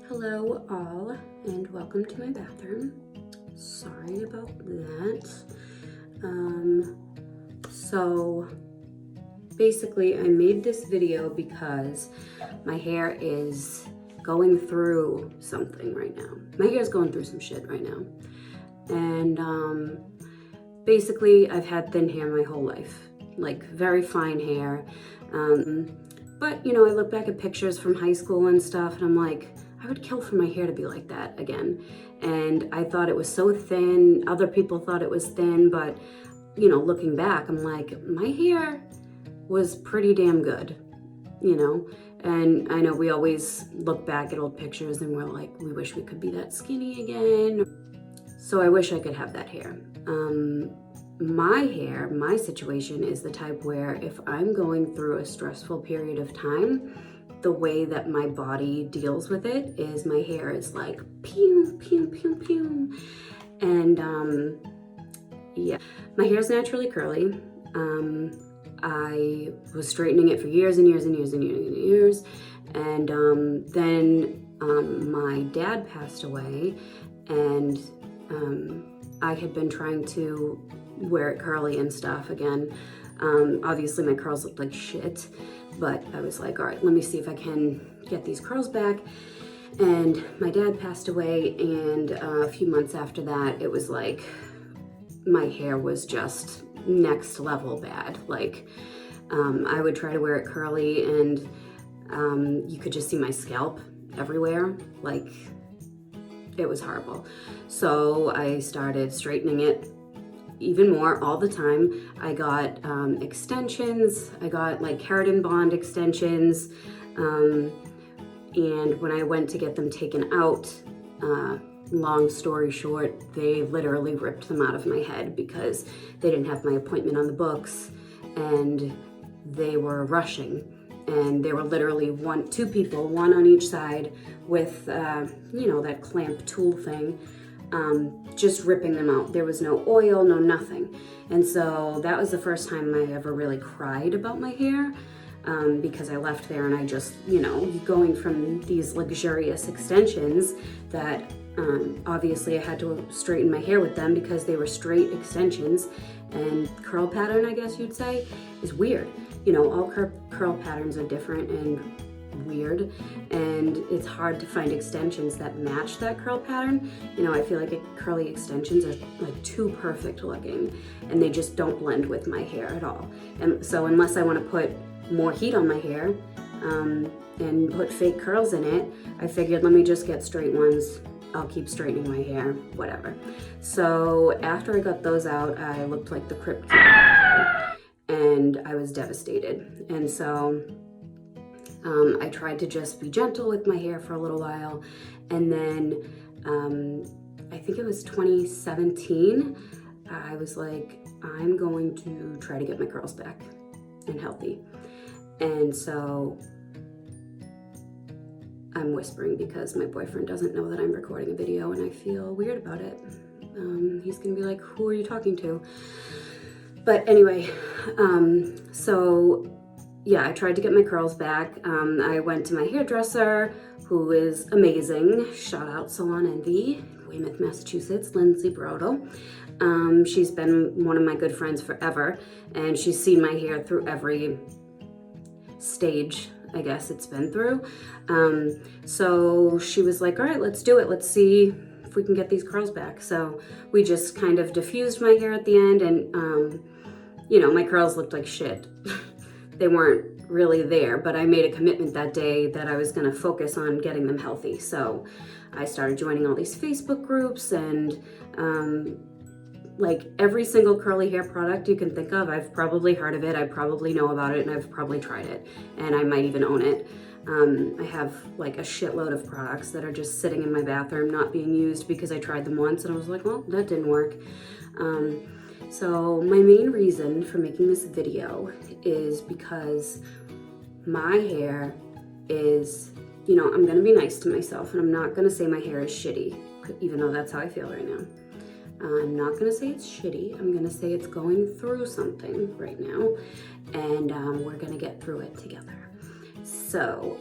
Hello all, and welcome to my bathroom. Sorry about that. So basically I made this video because my hair is going through something right now. My hair is going through some shit right now. And basically I've had thin hair my whole life, like very fine hair. But you know, I look back at pictures from high school and stuff and I'm like, I would kill for my hair to be like that again. And I thought it was so thin. Other people thought it was thin, but you know, looking back, I'm like, my hair was pretty damn good, you know? And I know we always look back at old pictures and we're like, we wish we could be that skinny again. So I wish I could have that hair. My hair, my situation is the type where if I'm going through a stressful period of time, the way that my body deals with it is my hair is like pew, pew, pew, pew. And yeah, my hair is naturally curly. I was straightening it for years and years and years and years and years. And then my dad passed away, and I had been trying to wear it curly and stuff again. Obviously my curls looked like shit, but I was like, all right, let me see if I can get these curls back. And my dad passed away, and a few months after that, it was like my hair was just next level bad. Like I would try to wear it curly and you could just see my scalp everywhere. Like it was horrible. So I started straightening it even more all the time. I got extensions. I got like keratin bond extensions. And when I went to get them taken out, long story short, they literally ripped them out of my head because they didn't have my appointment on the books and they were rushing. And there were literally two people, one on each side with, you know, that clamp tool thing, just ripping them out. There was no oil, no nothing. And so that was the first time I ever really cried about my hair, because I left there and I just, you know, going from these luxurious extensions that obviously I had to straighten my hair with them because they were straight extensions, and curl pattern, I guess you'd say, is weird. You know, all curl patterns are different and weird, and it's hard to find extensions that match that curl pattern. You know, I feel like curly extensions are like too perfect looking and they just don't blend with my hair at all. And so unless I want to put more heat on my hair and put fake curls in it, I figured let me just get straight ones. I'll keep straightening my hair, whatever. So after I got those out, I looked like the Crypt Keeper and I was devastated. And so I tried to just be gentle with my hair for a little while. And then I think it was 2017, I was like, I'm going to try to get my curls back and healthy. And so I'm whispering because my boyfriend doesn't know that I'm recording a video and I feel weird about it. He's gonna be like, who are you talking to? But anyway, so yeah, I tried to get my curls back. I went to my hairdresser, who is amazing. Shout out Salon Envy, Weymouth, Massachusetts, Lindsay Brodel. She's been one of my good friends forever, and she's seen my hair through every stage, I guess, it's been through. So she was like, all right, let's do it. Let's see if we can get these curls back. So we just kind of diffused my hair at the end, and you know, my curls looked like shit. They weren't really there, but I made a commitment that day that I was gonna focus on getting them healthy. So I started joining all these Facebook groups, and like every single curly hair product you can think of, I've probably heard of it, I probably know about it, and I've probably tried it, and I might even own it. I have like a shitload of products that are just sitting in my bathroom not being used because I tried them once and I was like, well, that didn't work. So my main reason for making this video is because my hair is, you know, I'm gonna be nice to myself and I'm not gonna say my hair is shitty, even though that's how I feel right now. I'm not gonna say it's shitty. I'm gonna say it's going through something right now, and we're gonna get through it together. So,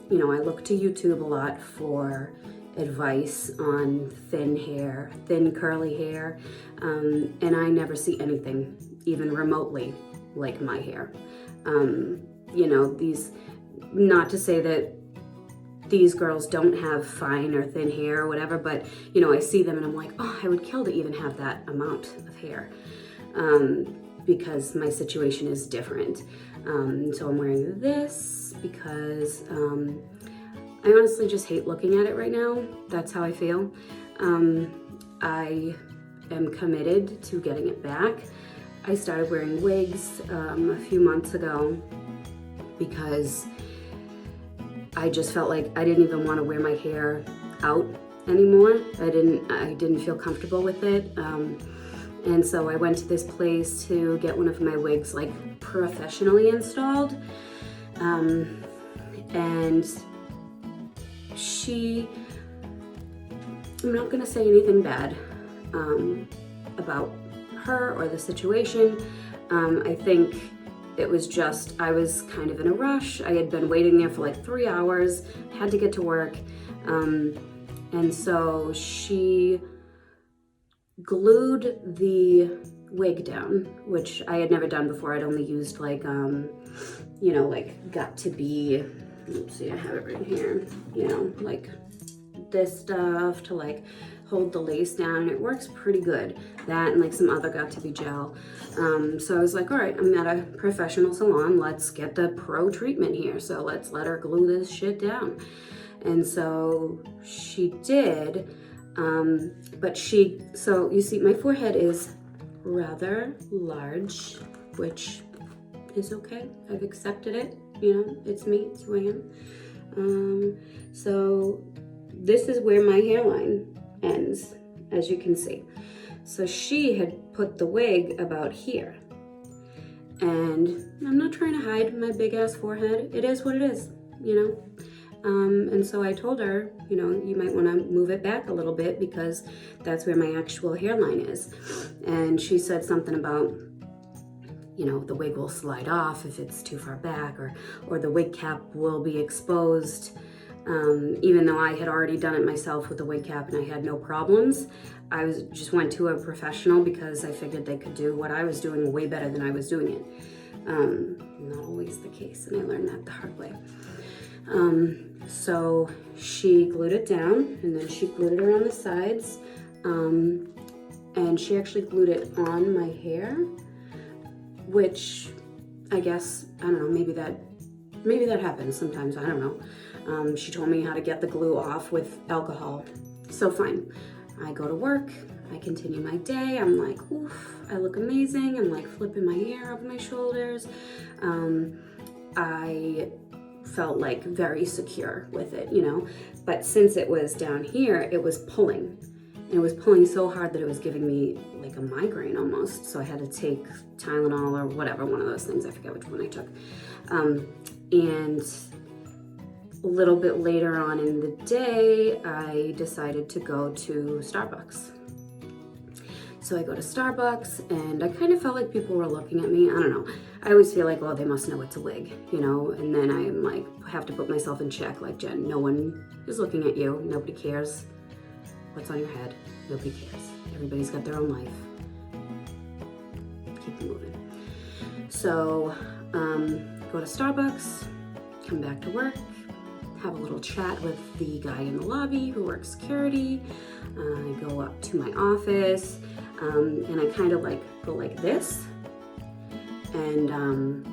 you know, I look to YouTube a lot for advice on thin hair, thin curly hair, and I never see anything even remotely like my hair. You know, not to say that these girls don't have fine or thin hair or whatever, but you know, I see them and I'm like, oh, I would kill to even have that amount of hair, because my situation is different. So I'm wearing this because I honestly just hate looking at it right now. That's how I feel. I am committed to getting it back. I started wearing wigs a few months ago because I just felt like I didn't even want to wear my hair out anymore. I didn't feel comfortable with it. And so I went to this place to get one of my wigs like professionally installed. And I'm not gonna say anything bad about her or the situation. I think it was just, I was kind of in a rush. I had been waiting there for like 3 hours, had to get to work. And so she glued the wig down, which I had never done before. I'd only used like, you know, like got to be, let's see, I have it right here, you know, like this stuff to like hold the lace down. It works pretty good. That and like some other got to be gel. So I was like, all right, I'm at a professional salon. Let's get the pro treatment here. So let's let her glue this shit down. And so she did. So you see my forehead is rather large, which is okay. I've accepted it. You know, it's me, it's who I am. So this is where my hairline ends, as you can see. So she had put the wig about here. And I'm not trying to hide my big ass forehead. It is what it is, you know? And so I told her, you know, you might want to move it back a little bit because that's where my actual hairline is. And she said something about, you know, the wig will slide off if it's too far back, or the wig cap will be exposed. Even though I had already done it myself with the wig cap and I had no problems, just went to a professional because I figured they could do what I was doing way better than I was doing it. Not always the case, and I learned that the hard way. So she glued it down, and then she glued it around the sides, and she actually glued it on my hair, which I guess, I don't know, maybe that happens sometimes, I don't know. She told me how to get the glue off with alcohol. So fine, I go to work, I continue my day, I'm like, oof, I look amazing, I'm like flipping my hair over my shoulders. I felt like very secure with it, you know, but since it was down here, it was pulling. And it was pulling so hard that it was giving me like a migraine almost. So I had to take Tylenol or whatever, one of those things, I forget which one I took. And a little bit later on in the day, I decided to go to Starbucks. So I go to Starbucks and I kind of felt like people were looking at me. I don't know. I always feel like, well, they must know it's a wig, you know? And then I'm like, have to put myself in check. Like, Jen, no one is looking at you. Nobody cares what's on your head. Nobody cares. Everybody's got their own life. Keep it moving. So, go to Starbucks, come back to work, have a little chat with the guy in the lobby who works security. I go up to my office, and I kind of like go like this, and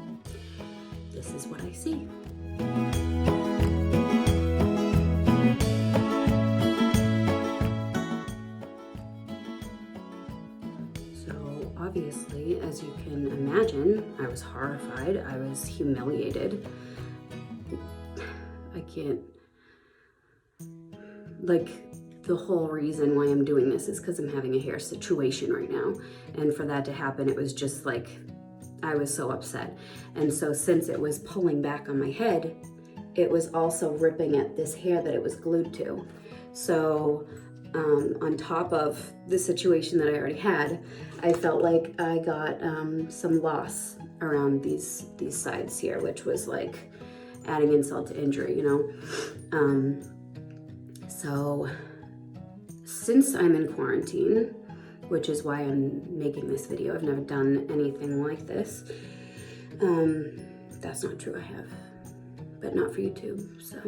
this is what I see. So obviously, as you can imagine, I was horrified, I was humiliated. I can't, like, the whole reason why I'm doing this is because I'm having a hair situation right now. And for that to happen, it was just like, I was so upset. And so since it was pulling back on my head, it was also ripping at this hair that it was glued to. So on top of the situation that I already had, I felt like I got some loss around these sides here, which was like, adding insult to injury, you know. So since I'm in quarantine, which is why I'm making this video, I've never done anything like this. That's not true, I have, but not for YouTube. So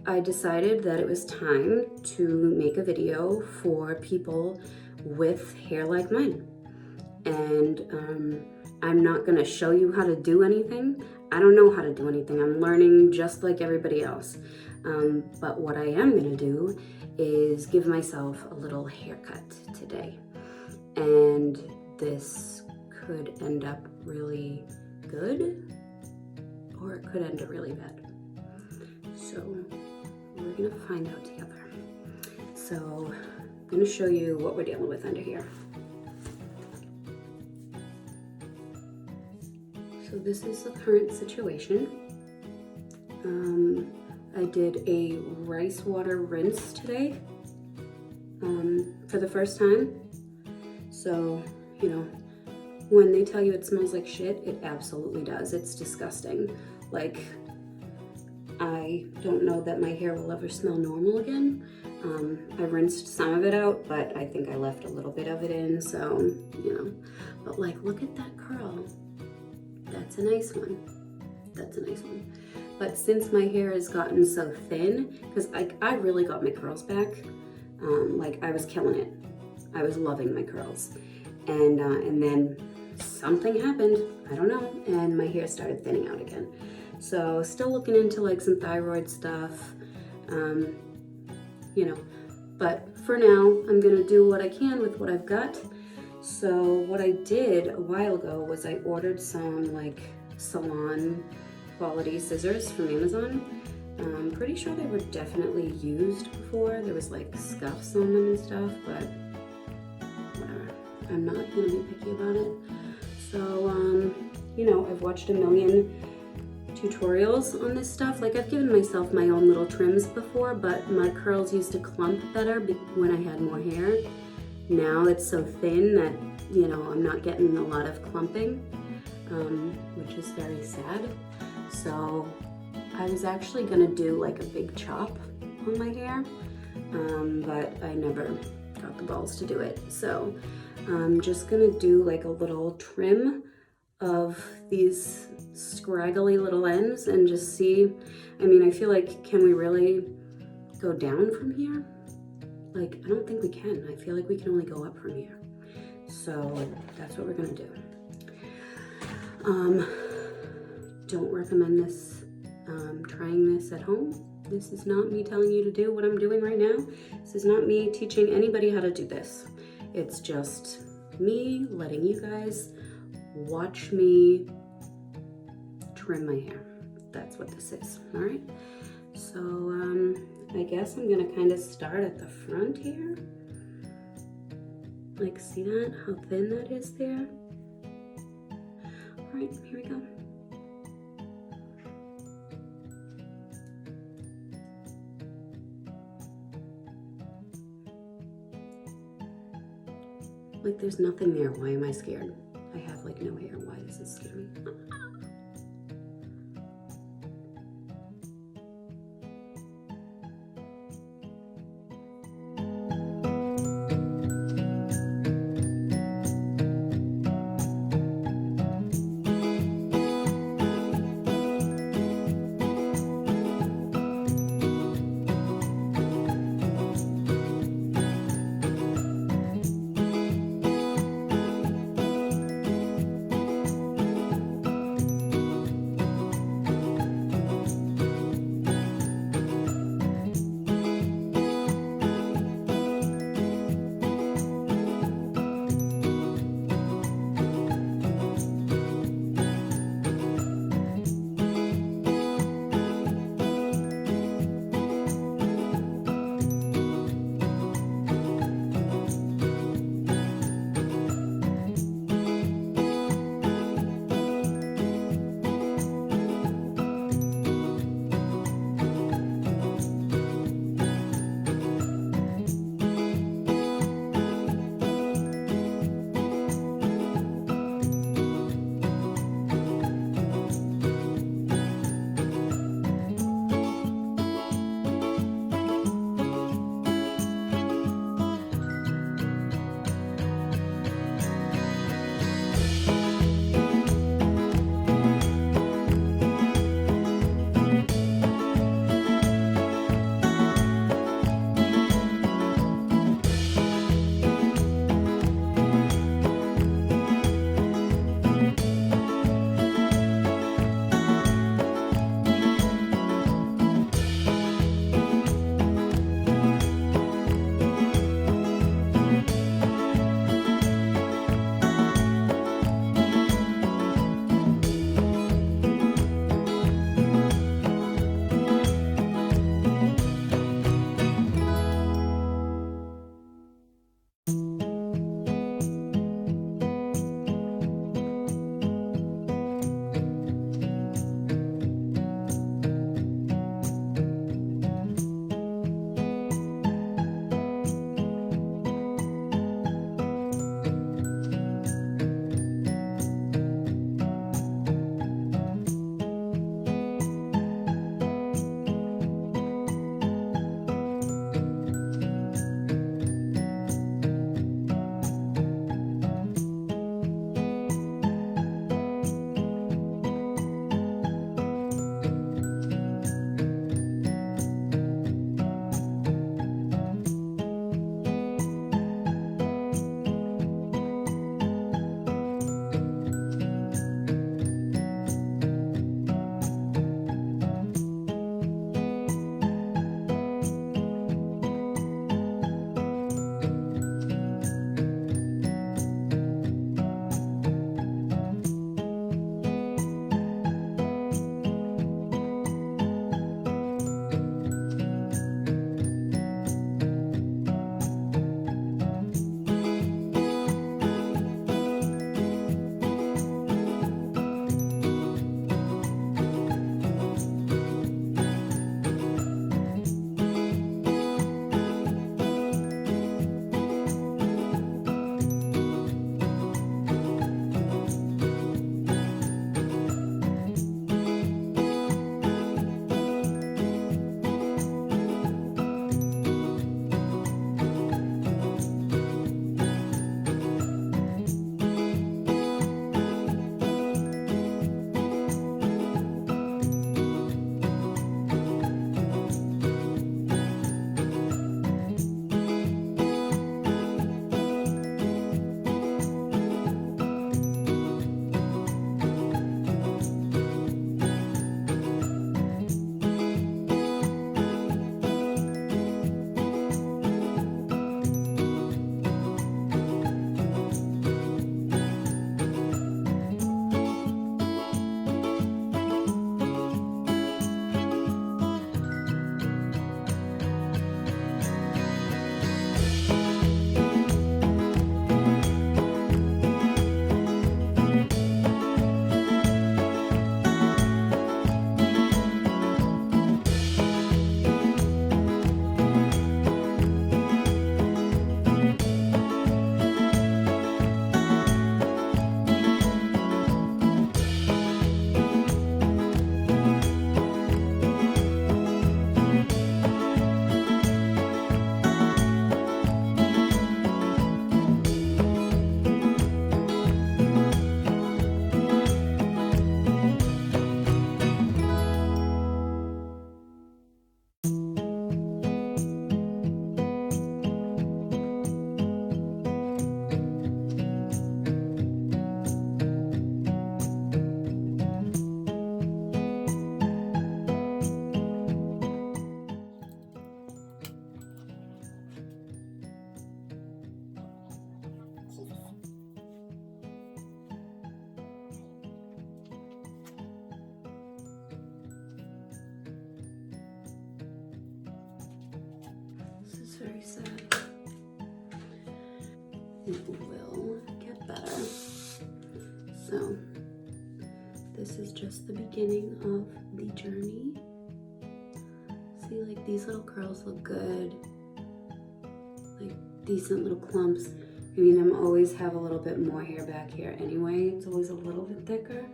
I decided that it was time to make a video for people with hair like mine. And I'm not gonna show you how to do anything. I don't know how to do anything. I'm learning just like everybody else. But what I am gonna do is give myself a little haircut today. And this could end up really good, or it could end up really bad. So we're gonna find out together. So I'm gonna show you what we're dealing with under here. So this is the current situation. I did a rice water rinse today for the first time. So, you know, when they tell you it smells like shit, it absolutely does. It's disgusting. Like, I don't know that my hair will ever smell normal again. I rinsed some of it out, but I think I left a little bit of it in, so, you know. But like, look at that curl. That's a nice one. That's a nice one. But since my hair has gotten so thin, because I really got my curls back, like I was killing it. I was loving my curls. And then something happened, I don't know, and my hair started thinning out again. So still looking into like some thyroid stuff, you know, but for now, I'm gonna do what I can with what I've got. So what I did a while ago was I ordered some like salon quality scissors from Amazon. I'm pretty sure they were definitely used before. There was like scuffs on them and stuff, but whatever. I'm not gonna be picky about it. So, you know, I've watched a million tutorials on this stuff. Like I've given myself my own little trims before, but my curls used to clump better when I had more hair. Now it's so thin that, you know, I'm not getting a lot of clumping, which is very sad. So I was actually gonna do like a big chop on my hair, but I never got the balls to do it. So I'm just gonna do like a little trim of these scraggly little ends and just see. I mean, I feel like, can we really go down from here? Like, I don't think we can. I feel like we can only go up from here. So that's what we're gonna do. Don't recommend this, trying this at home. This is not me telling you to do what I'm doing right now. This is not me teaching anybody how to do this. It's just me letting you guys watch me trim my hair. That's what this is, all right? So I guess I'm gonna kind of start at the front here. Like, see that? How thin that is there? All right, here we go. Like, there's nothing there. Why am I scared? I have like no hair. Why does this scare me? This is very sad. It will get better. So, this is just the beginning of the journey. See, like, these little curls look good. Like, decent little clumps. I mean, I'm always have a little bit more hair back here anyway. It's always a little bit thicker.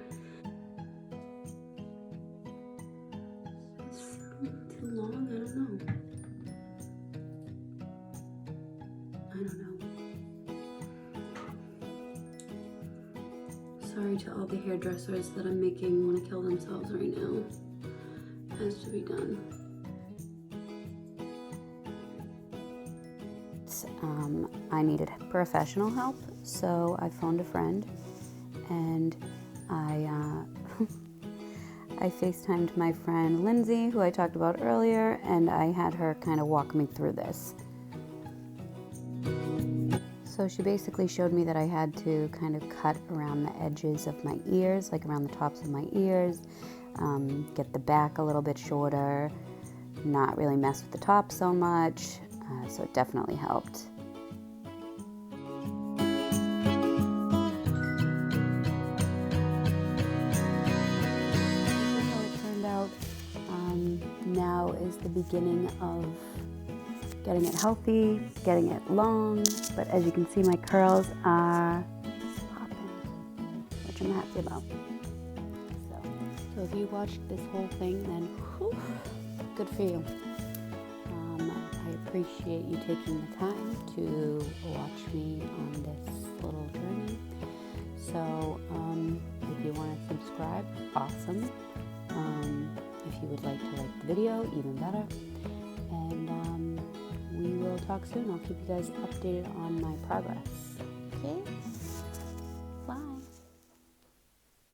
Is this too long? I don't know. Sorry to all the hairdressers that I'm making want to kill themselves right now. It has to be done. I needed professional help, so I phoned a friend, and I FaceTimed my friend Lindsay, who I talked about earlier, and I had her kind of walk me through this. So she basically showed me that I had to kind of cut around the edges of my ears, like around the tops of my ears, get the back a little bit shorter, not really mess with the top so much, so it definitely helped. This is how it turned out. Now is the beginning of getting it healthy, getting it long, but as you can see, my curls are popping, which I'm happy about. So if you watched this whole thing, then whew, good for you. I appreciate you taking the time to watch me on this little journey. So if you want to subscribe, awesome. If you would like to like the video, even better. And we will talk soon. I'll keep you guys updated on my progress. Okay?